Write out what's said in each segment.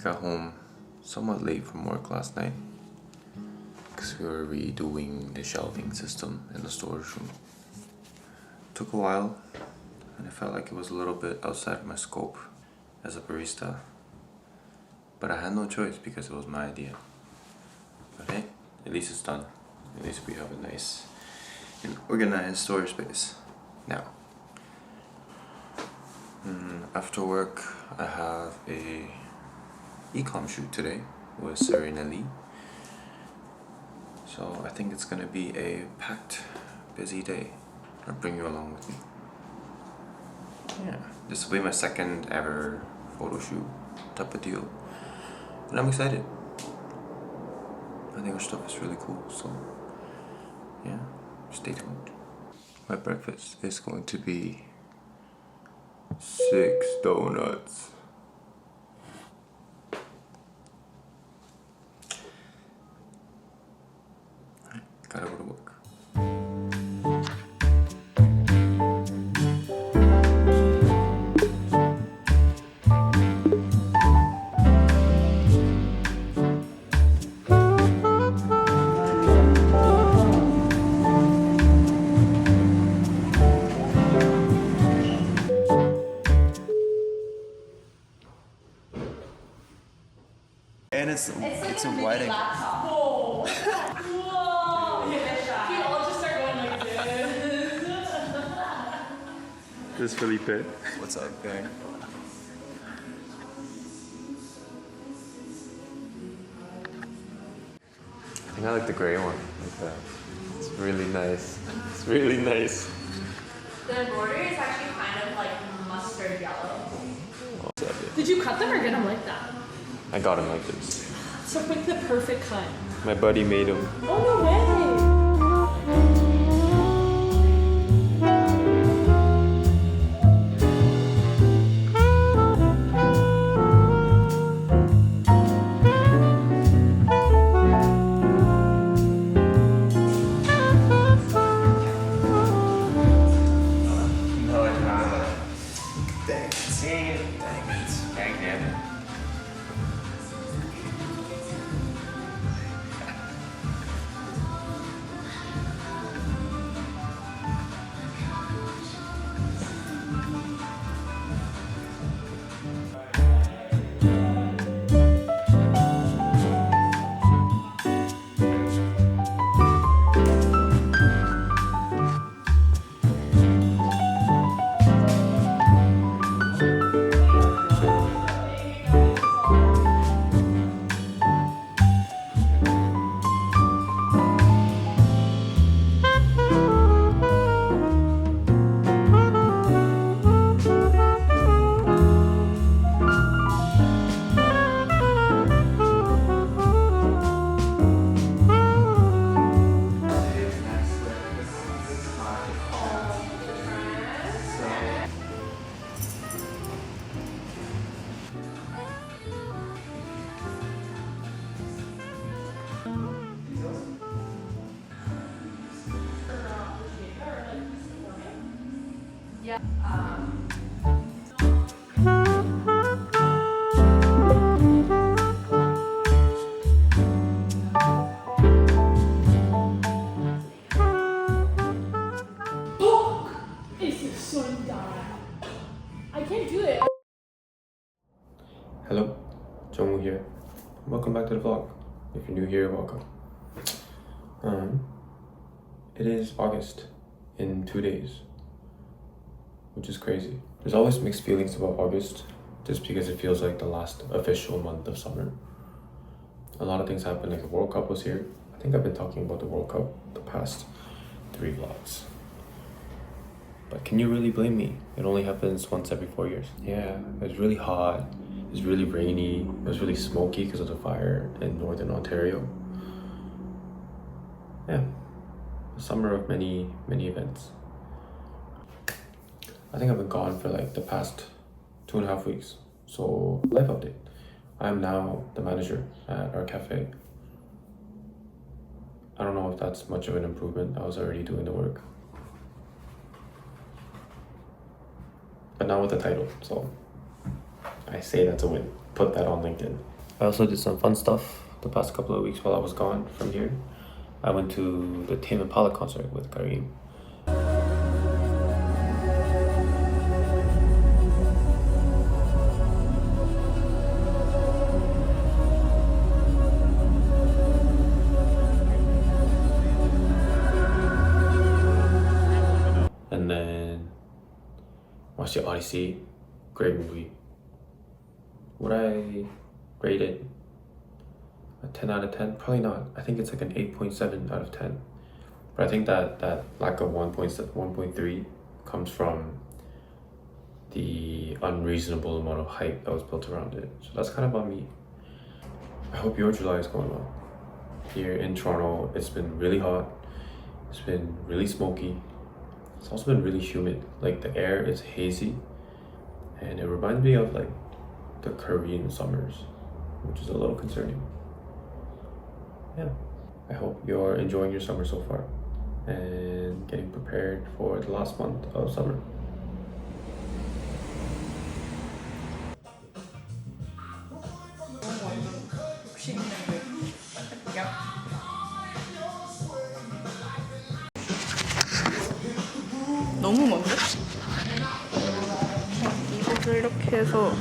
got home somewhat late from work last night because we were redoing the shelving system in the storage room. Took a while and I felt like it was a little bit outside of my scope as a barista, but I had no choice because it was my idea. But hey, at least it's done. At least we have a nice and organized storage space now. After work I have a ecom shoot today with Serena Lee, so I think it's gonna be a packed, busy day. I'll bring you along with me. Yeah, this will be my second ever photo shoot type of deal, and I'm excited. I think our stuff is really cool, so yeah, stay tuned. My breakfast is going to be 6 donuts. Gotta go to work. And it's a wedding. Whoa. Whoa. We all just start going like this. This is Felipe. What's up, gang? I think I like the gray one, like that. It's really nice. It's really nice. The embroidery is actually kind of like mustard yellow. What's up, dude? Did you cut them or get them like that? I got him like this. So pick the perfect cut. My buddy made him. Oh, no way. Yeah. This is so dumb. I can't do it. Hello, Jungeun here. Welcome back to the vlog. If you're new here, welcome. It is August in 2 days, which is crazy. There's always mixed feelings about August, just because it feels like the last official month of summer. A lot of things happened, like the World Cup was here. I think I've been talking about the World Cup the past 3 vlogs. But can you really blame me? It only happens once every 4 years. Yeah, it was really hot. It was really rainy. It was really smoky because of the fire in northern Ontario. Yeah, a summer of many events. I think I've been gone for like the past 2.5 weeks. So, life update. I am now the manager at our cafe. I don't know if that's much of an improvement. I was already doing the work. But now with the title, so I say that's a win. Put that on LinkedIn. I also did some fun stuff the past couple of weeks while I was gone from here. I went to the Tame Impala concert with Garim. And then watched the Odyssey. Great movie. Would I rate it a 10 out of 10? Probably not. I think it's like an 8.7 out of 10. But I think that lack of 1.3 comes from the unreasonable amount of hype that was built around it. So that's kind of on me. I hope your July is going well. Here in Toronto, it's been really hot. It's been really smoky. It's also been really humid. Like the air is hazy. And it reminds me of like the Korean summers, which is a little concerning. Yeah, I hope you're enjoying your summer so far and getting prepared for the last month of summer. 너무 먼데? 이거를 이렇게 해서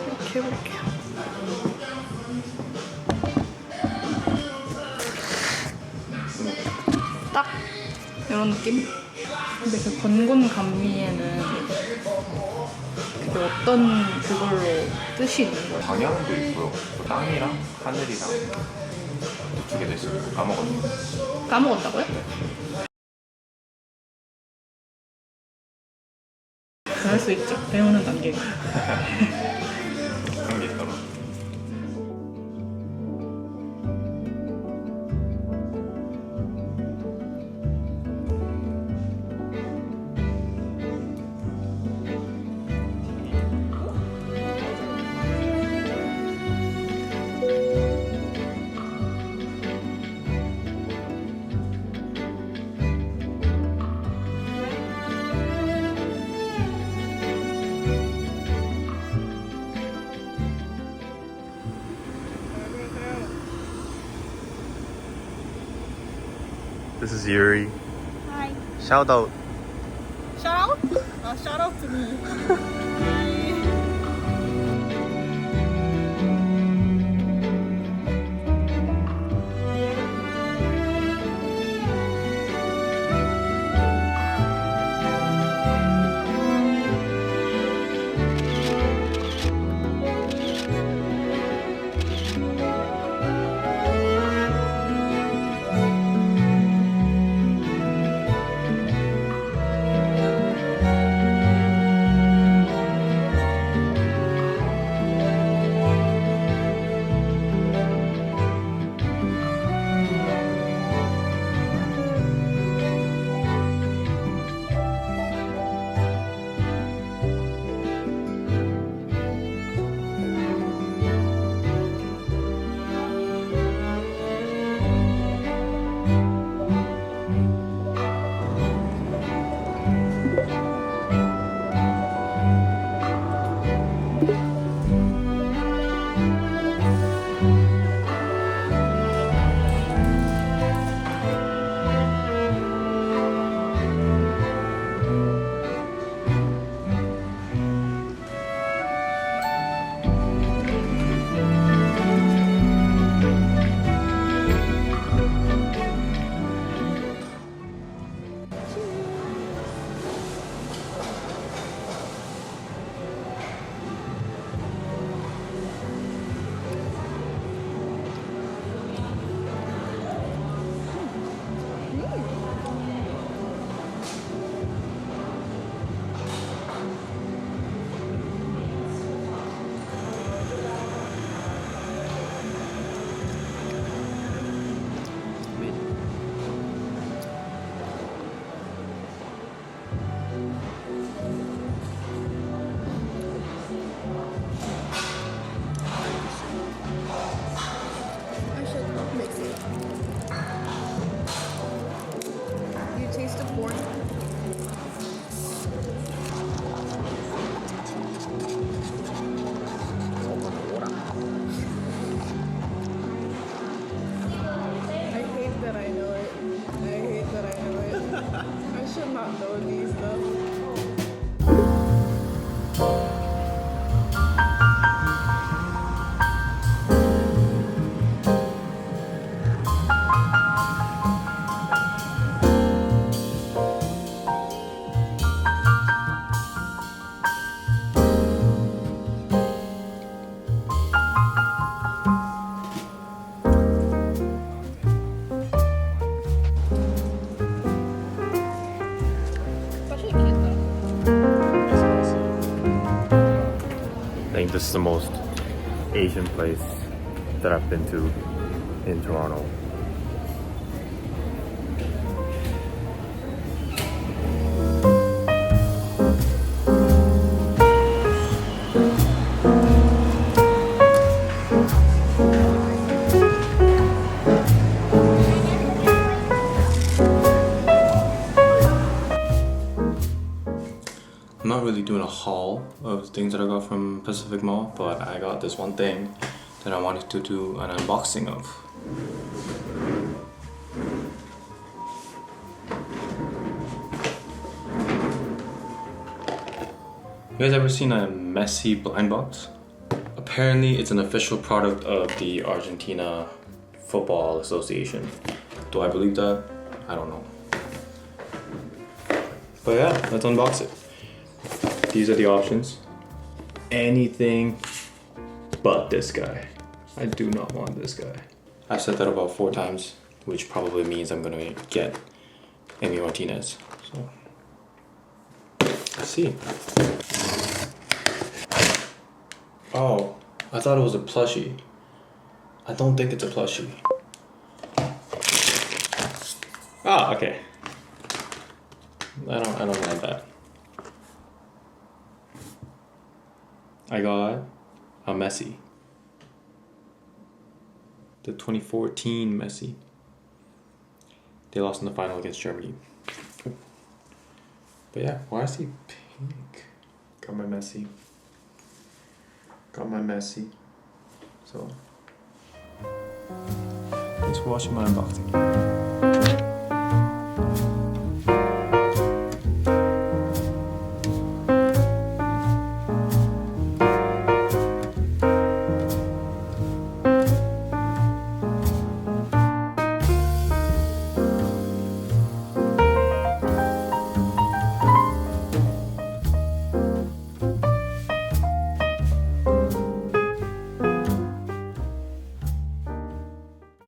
이렇게 해볼게요. 딱 이런 느낌? 근데 그 건곤 감미에는 그게 어떤 그걸로 뜻이 있는 거예요? 방향도 있고요. 땅이랑 하늘이랑 두 개 됐어요. 까먹었네. 까먹었다고요? 그럴 수 있죠. 배우는 단계가. 그런 게 있더라. This is Yuri. Hi. Shout out. Shout out? Shout out to me. Hi. think this is the most Asian place that I've been to in Toronto. I'm not really doing a haul of things that I got from Pacific Mall, but I got this one thing that I wanted to do an unboxing of. You guys ever seen a Messi blind box? Apparently it's an official product of the Argentina Football Association. Do I believe that? I don't know. But yeah, let's unbox it. These are the options. Anything but this guy. I do not want this guy. I've said that about 4 times, which probably means I'm gonna get Emi Martinez. So, let's see. Oh, I thought it was a plushie. I don't think it's a plushie. Ah, okay. I don't mind that. I got a Messi. The 2014 Messi. They lost in the final against Germany. But yeah, why is he pink? Got my Messi. Got my Messi. So, thanks for watching my unboxing.